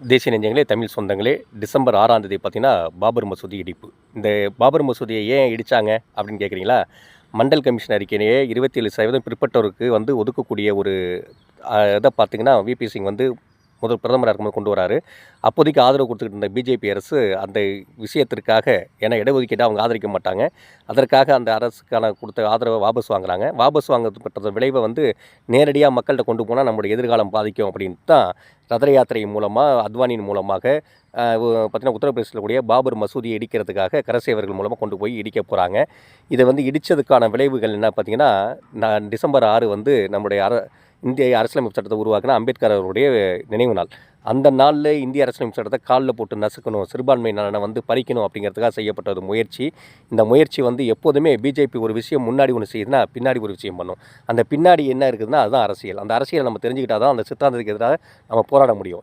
தேசிய நெஞ்சங்களே, தமிழ் சொந்தங்களே, டிசம்பர் 6ஆம் தேதி பார்த்தீங்கன்னா, பாபர் மசூதி இடிப்பு. இந்த பாபர் மசூதியை ஏன் இடிச்சாங்க அப்படின்னு கேட்குறீங்களா? மண்டல் கமிஷன் அறிக்கையிலேயே 27% பிற்பட்டோருக்கு வந்து ஒதுக்கக்கூடிய ஒரு இதை பார்த்தீங்கன்னா, விபி சிங் வந்து முதல் பிரதமராக இருக்கும்போது கொண்டு வராரு. அப்போதைக்கு ஆதரவு கொடுத்துக்கிட்டு இருந்த பிஜேபி அரசு அந்த விஷயத்திற்காக, ஏன்னா இடஒதுக்கீட்டை அவங்க ஆதரிக்க மாட்டாங்க. அதற்காக அந்த அரசுக்கான கொடுத்த ஆதரவை வாபஸ் வாங்குறாங்க. வாபஸ் வாங்கப்பட்ட விளைவை வந்து நேரடியாக மக்கள்கிட்ட கொண்டு போனால் நம்மளுடைய எதிர்காலம் பாதிக்கும் அப்படின்ட்டு தான் ரத யாத்திரை மூலமாக, அத்வானியின் மூலமாக பார்த்தீங்கன்னா உத்தரப்பிரதேசத்தில் கூடிய பாபர் மசூதியை இடிக்கிறதுக்காக கரசேவர்கள் மூலமாக கொண்டு போய் இடிக்க போகிறாங்க. இதை வந்து இடித்ததுக்கான விளைவுகள் என்ன பார்த்தீங்கன்னா, டிசம்பர் 6 வந்து நம்முடைய இந்திய அரசியலமைப்பு சட்டத்தை உருவாக்கின அம்பேத்கர் அவருடைய நினைவு நாள். அந்த நாளில் இந்திய அரசியலமைப்பு சட்டத்தை காலில் போட்டு நசுக்கணும், சிறுபான்மை நலனை வந்து பறிக்கணும் அப்படிங்கிறதுக்காக செய்யப்பட்ட ஒரு முயற்சி. இந்த முயற்சி வந்து எப்போதுமே பிஜேபி ஒரு விஷயம் முன்னாடி ஒன்று செய்யுதுன்னா பின்னாடி ஒரு விஷயம் பண்ணும். அந்த பின்னாடி என்ன இருக்குதுன்னா அதுதான் அரசியல். அந்த அரசியலை நம்ம தெரிஞ்சுக்கிட்டால் தான் அந்த சித்தாந்தத்துக்கு எதிராக நம்ம போராட முடியும்.